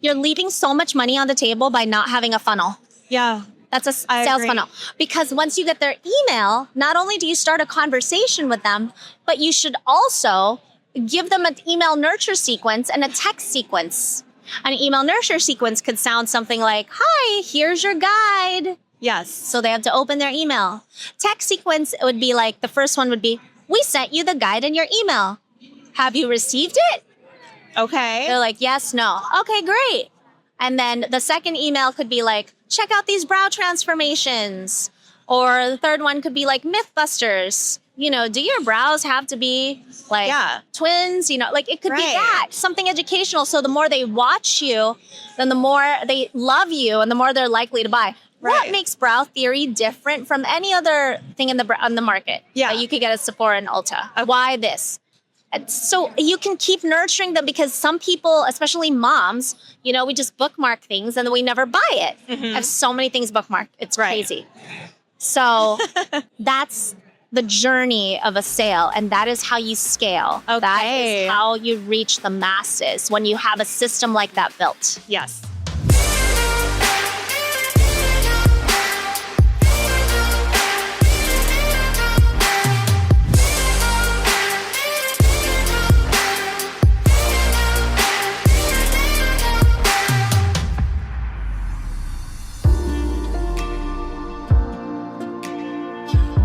You're leaving so much money on the table by not having a funnel. Yeah. That's a sales funnel. Because once you get their email, not only do you start a conversation with them, but you should also give them an email nurture sequence and a text sequence. An email nurture sequence could sound something like, hi, here's your guide. Yes. So they have to open their email. Text sequence, it would be like, the first one would be, we sent you the guide in your email. Have you received it? Okay. They're like, yes, no. Okay, great. And then the second email could be like, check out these brow transformations. Or the third one could be like Mythbusters. You know, do your brows have to be like twins? You know, like it could be that, something educational. So the more they watch you, then the more they love you and the more they're likely to buy. What makes Brow Theory different from any other thing on the market that you could get at Sephora and Ulta? Why this? So you can keep nurturing them because some people, especially moms, you know, we just bookmark things and then we never buy it. I have so many things bookmarked. It's crazy. So that's the journey of a sale, and that is how you scale. Okay. That is how you reach the masses when you have a system like that built. Yes.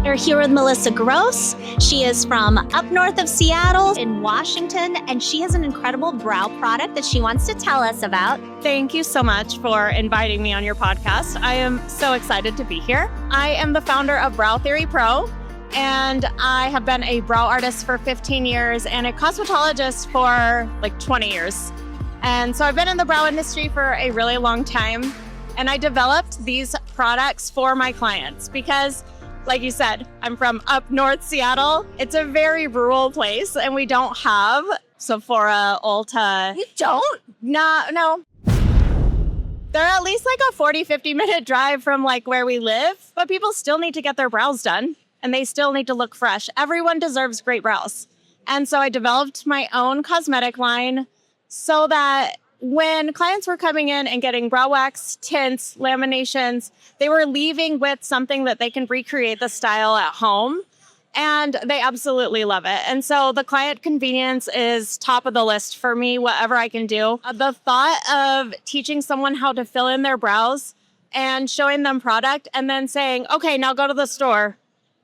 We're here with Melissa Gross. She is from up north of Seattle in Washington, and she has an incredible brow product that she wants to tell us about. Thank you so much for inviting me on your podcast. I am so excited to be here. I am the founder of Brow Theory Pro, and I have been a brow artist for 15 years and a cosmetologist for like 20 years. And so I've been in the brow industry for a really long time, and I developed these products for my clients because, like you said, I'm from up north Seattle. It's a very rural place, and we don't have Sephora, Ulta. You don't? No. They're at least like a 40, 50-minute drive from like where we live, but people still need to get their brows done, and they still need to look fresh. Everyone deserves great brows. And so I developed my own cosmetic line so that when clients were coming in and getting brow wax, tints, laminations, they were leaving with something that they can recreate the style at home. And they absolutely love it. And so the client convenience is top of the list for me, whatever I can do. The thought of teaching someone how to fill in their brows and showing them product and then saying, okay, now go to the store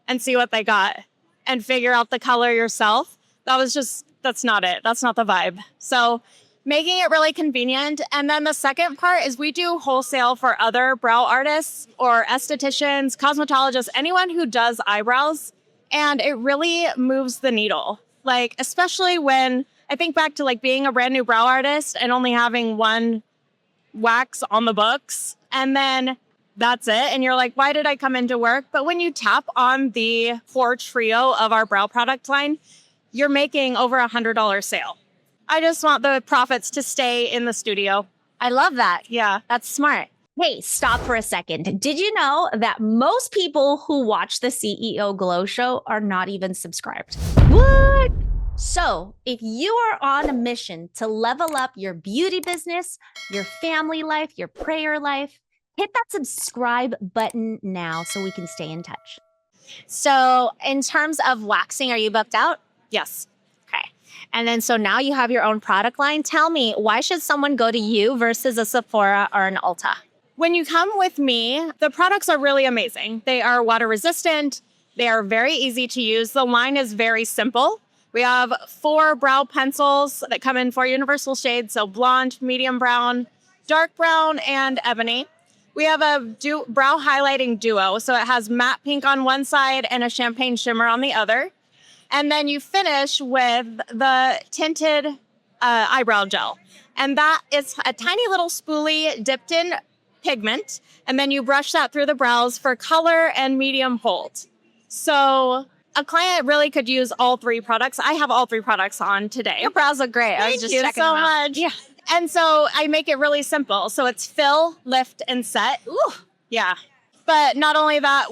and see what they got and figure out the color yourself. That's not it. That's not the vibe. So making it really convenient. And then the second part is we do wholesale for other brow artists or estheticians, cosmetologists, anyone who does eyebrows. And it really moves the needle. Like, especially when I think back to like being a brand new brow artist and only having one wax on the books. And then that's it. And you're like, why did I come into work? But when you tap on the core trio of our brow product line, you're making over $100 sale. I just want the profits to stay in the studio. I love that. Yeah. That's smart. Hey, stop for a second. Did you know that most people who watch the CEO Glow Show are not even subscribed? What? So if you are on a mission to level up your beauty business, your family life, your prayer life, hit that subscribe button now so we can stay in touch. So in terms of waxing, are you booked out? Yes. Okay. And then so now you have your own product line. Tell me, why should someone go to you versus a Sephora or an Ulta? When you come with me, the products are really amazing. They are water resistant. They are very easy to use. The line is very simple. We have 4 brow pencils that come in 4 universal shades. So blonde, medium brown, dark brown, and ebony. We have a brow highlighting duo. So it has matte pink on one side and a champagne shimmer on the other. And then you finish with the tinted eyebrow gel. And that is a tiny little spoolie dipped in pigment. And then you brush that through the brows for color and medium hold. So a client really could use all 3 products. I have all 3 products on today. Your brows look great. I was just checking them out. Thank you so much. Yeah. And so I make it really simple. So it's fill, lift, and set. Ooh. Yeah. But not only that,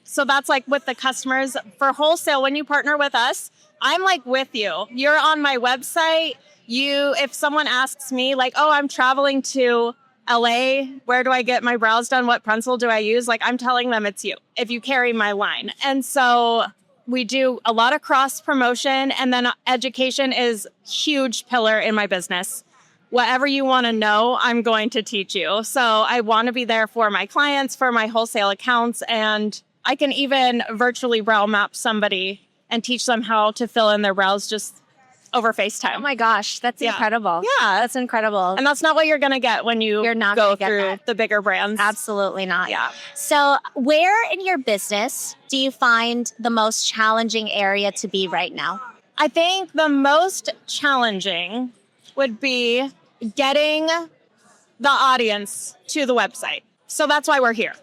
so that's like with the customers. For wholesale, when you partner with us, I'm like with you. You're on my website. If someone asks me like, oh, I'm traveling to LA, where do I get my brows done? What pencil do I use? Like, I'm telling them it's you if you carry my line. And so we do a lot of cross promotion, and then education is huge pillar in my business. Whatever you want to know, I'm going to teach you. So I want to be there for my clients, for my wholesale accounts, and I can even virtually brow map somebody and teach them how to fill in their brows just over FaceTime. Oh my gosh, that's Yeah. incredible. Yeah. That's incredible. And that's not what you're going to get when You're not go gonna get through that. the bigger brands. Absolutely not. Yeah. So, where in your business do you find the most challenging area to be right now? I think the most challenging would be getting the audience to the website. So that's why we're here,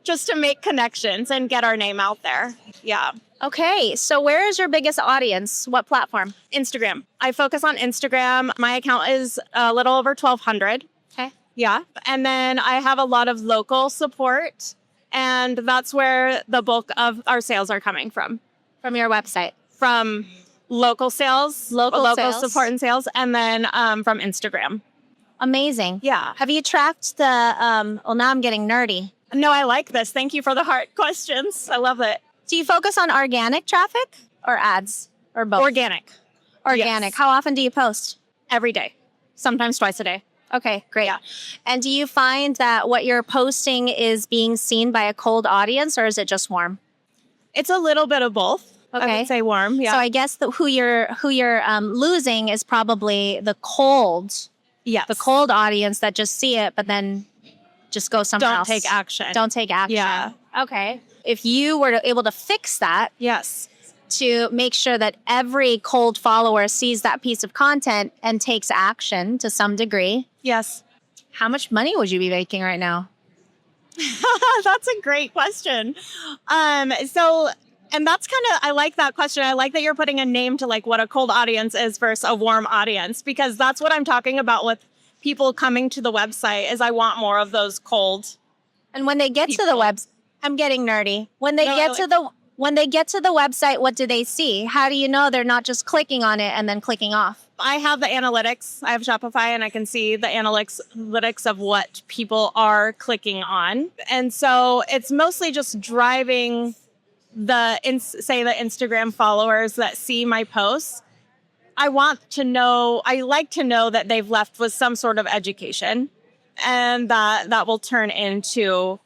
just to make connections and get our name out there. Yeah. Okay, so where is your biggest audience? What platform? Instagram. I focus on Instagram. My account is a little over 1,200. Okay. Yeah. And then I have a lot of local support, and that's where the bulk of our sales are coming from. From your website. From local sales, Local sales. support and sales, and then from Instagram. Amazing. Yeah. Have you tracked the, well, now I'm getting nerdy. No, I like this. Thank you for the hard questions. I love it. Do you focus on organic traffic or ads or both? Organic. Organic. Yes. How often do you post? Every day. Sometimes twice a day. Okay, great. Yeah. And do you find that what you're posting is being seen by a cold audience, or is it just warm? It's a little bit of both. I Okay. would say warm. Yeah. So I guess who you're losing is probably the cold audience that just see it, but then just go somewhere Don't else. take action. Don't take action. Yeah. Okay. If you were able to fix that Yes. to make sure that every cold follower sees that piece of content and takes action to some degree, Yes. how much money would you be making right now? That's a great question. And that's I like that question. I like that you're putting a name to like what a cold audience is versus a warm audience, because that's what I'm talking about with people coming to the website is I want more of those cold. And when they get to the web, I'm getting nerdy. When they get to the website, what do they see? How do you know they're not just clicking on it and then clicking off? I have the analytics. I have Shopify, and I can see the analytics of what people are clicking on. And so it's mostly just driving the Instagram followers that see my posts. I like to know that they've left with some sort of education, and that will turn into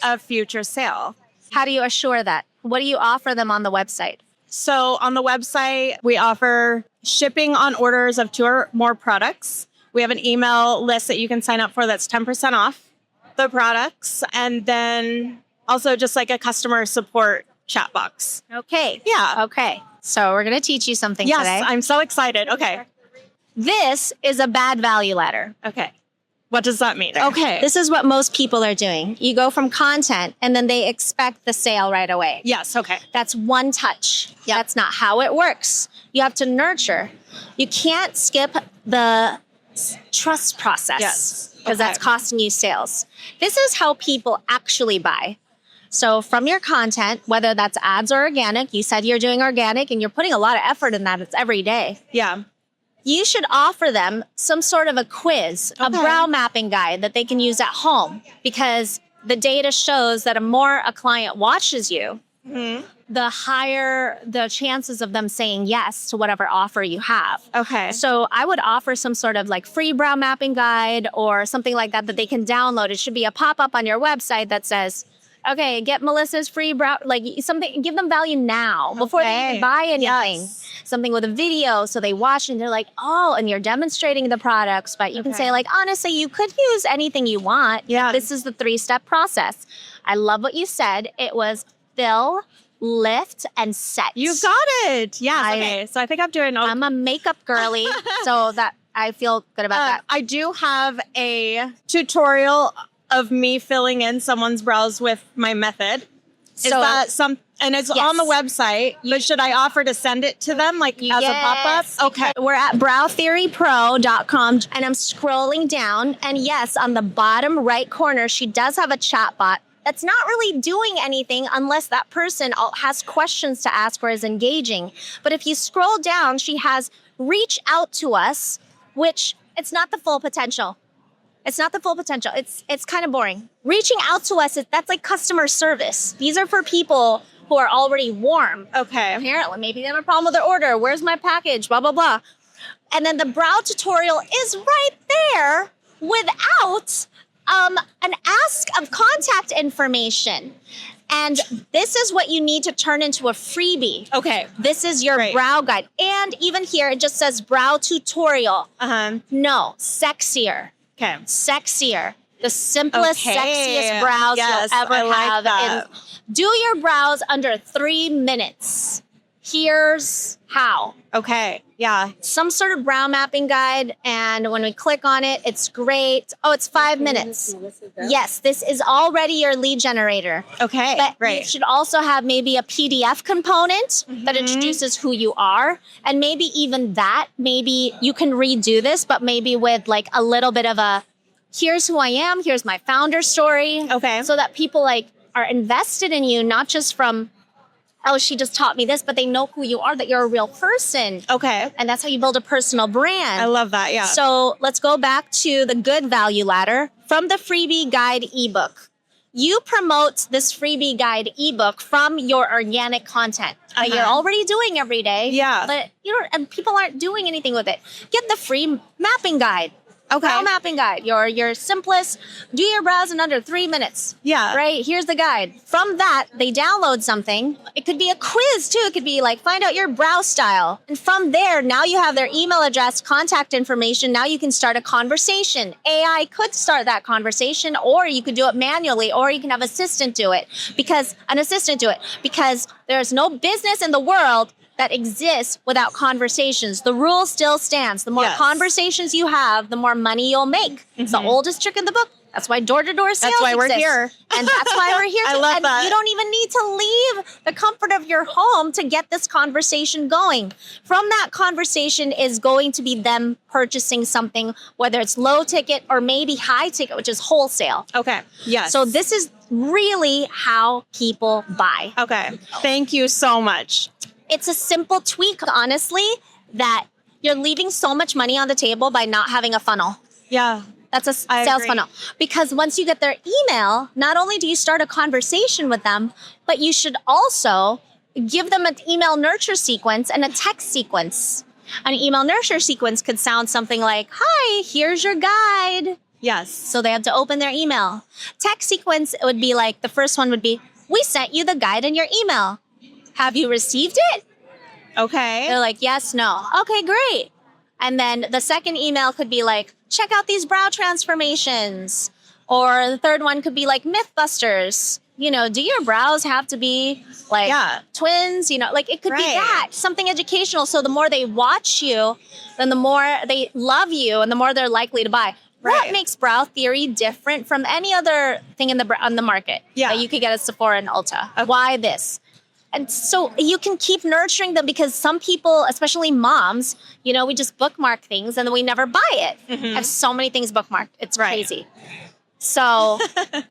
a future sale. How do you assure that? What do you offer them on the website? So on the website, we offer shipping on orders of 2 or more products. We have an email list that you can sign up for that's 10% off the products. And then also just like a customer support chat box. Okay. Yeah. Okay. So we're going to teach you something Yes, today. I'm so excited. Okay. This is a bad value ladder. Okay. What does that mean? Okay. This is what most people are doing. You go from content and then they expect the sale right away. Yes. Okay. That's one touch. That's not how it works. You have to nurture. You can't skip the trust process. Yes. Because that's costing you sales. This is how people actually buy. So from your content, whether that's ads or organic, you said you're doing organic and you're putting a lot of effort in that. It's every day. Yeah. You should offer them some sort of a quiz, a brow mapping guide that they can use at home, because the data shows that the more a client watches you, the higher the chances of them saying yes to whatever offer you have. Okay. So I would offer some sort of like free brow mapping guide or something like that they can download. It should be a pop-up on your website that says, okay, get Melissa's free brow, like something, give them value now before they even buy anything. Yes. Something with a video so they watch and they're like, oh, and you're demonstrating the products, but you can say like, honestly, you could use anything you want. Yeah. This is the 3-step process. I love what you said. It was fill, lift, and set. You got it. Yes. Okay. So I think I'm doing. I'm a makeup girly, so that I feel good about that. I do have a tutorial of me filling in someone's brows with my method. Is So- that some? And it's Yes. on the website. But should I offer to send it to them, like as a pop-up? Okay. We're at browtheorypro.com and I'm scrolling down. And yes, on the bottom right corner, she does have a chat bot that's not really doing anything unless that person has questions to ask or is engaging. But if you scroll down, she has reach out to us, which it's not the full potential. It's not the full potential. It's kind of boring. Reaching out to us, that's like customer service. These are for people who are already warm. Okay. Apparently, maybe they have a problem with their order. Where's my package? Blah, blah, blah. And then the brow tutorial is right there without an ask of contact information. And this is what you need to turn into a freebie. Okay. This is your brow guide. And even here, it just says brow tutorial. No, sexier. Okay. Sexier. The simplest, sexiest brows you'll ever have. That. Do your brows under 3 minutes. Here's how. Okay. Yeah. Some sort of brow mapping guide, and when we click on it, it's great. Oh, it's 5 minutes. Yes, this is already your lead generator. Okay, but you should also have maybe a PDF component that introduces who you are, and maybe even that, maybe you can redo this, but maybe with like a little bit of a, here's who I am, here's my founder story. Okay. So that people like are invested in you, not just from, oh, she just taught me this, but they know who you are, that you're a real person. Okay. And that's how you build a personal brand. I love that, yeah. So let's go back to the good value ladder from the freebie guide ebook. You promote this freebie guide ebook from your organic content that you're already doing every day. Yeah. But you don't, and people aren't doing anything with it. Get the free mapping guide. Okay. Brow mapping guide. Your simplest, do your brows in under 3 minutes. Yeah. Right? Here's the guide. From that, they download something. It could be a quiz too. It could be like, find out your brow style. And from there, now you have their email address, contact information. Now you can start a conversation. AI could start that conversation, or you could do it manually, or you can have an assistant do it. Because there's no business in the world that exists without conversations. The rule still stands. The more conversations you have, the more money you'll make. It's the oldest trick in the book. That's why door-to-door sales That's why we're exists. here. And that's why we're here. I love that. You don't even need to leave the comfort of your home to get this conversation going. From that conversation is going to be them purchasing something, whether it's low ticket or maybe high ticket, which is wholesale. Okay. Yes. So this is really how people buy. Okay. Thank you so much. It's a simple tweak, honestly, that you're leaving so much money on the table by not having a funnel. Yeah. That's a sales funnel. Because once you get their email, not only do you start a conversation with them, but you should also give them an email nurture sequence and a text sequence. An email nurture sequence could sound something like, hi, here's your guide. Yes. So they have to open their email. Text sequence, it would be like, the first one would be, we sent you the guide in your email. Have you received it? Okay. They're like, yes, no. Okay, great. And then the second email could be like, check out these brow transformations. Or the third one could be like Mythbusters. You know, do your brows have to be like twins? You know, like it could be that, something educational. So the more they watch you, then the more they love you and the more they're likely to buy. What makes Brow Theory different from any other thing on the market that you could get at Sephora and Ulta? Why this? And so you can keep nurturing them, because some people, especially moms, you know, we just bookmark things and then we never buy it. I have so many things bookmarked. It's crazy. So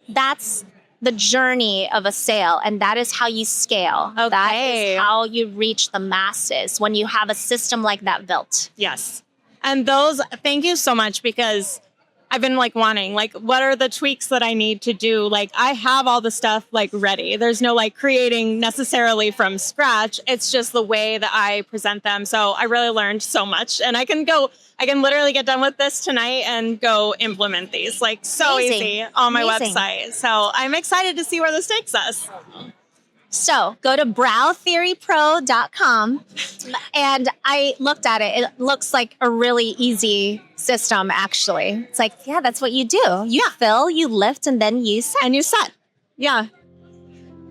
that's the journey of a sale, and that is how you scale. Okay. That is how you reach the masses when you have a system like that built. Yes. And those, thank you so much, because I've been like wanting, like, what are the tweaks that I need to do? Like, I have all the stuff like ready. There's no like creating necessarily from scratch. It's just the way that I present them. So I really learned so much, and I can literally get done with this tonight and go implement these like so easy on my website. So I'm excited to see where this takes us. So go to browtheorypro.com, and I looked at it. It looks like a really easy system, actually. It's like, yeah, that's what you do. You fill, you lift, and then you set. And you set. Yeah.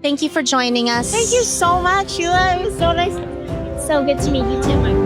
Thank you for joining us. Thank you so much, Sheila. It was so nice. So good to meet you too.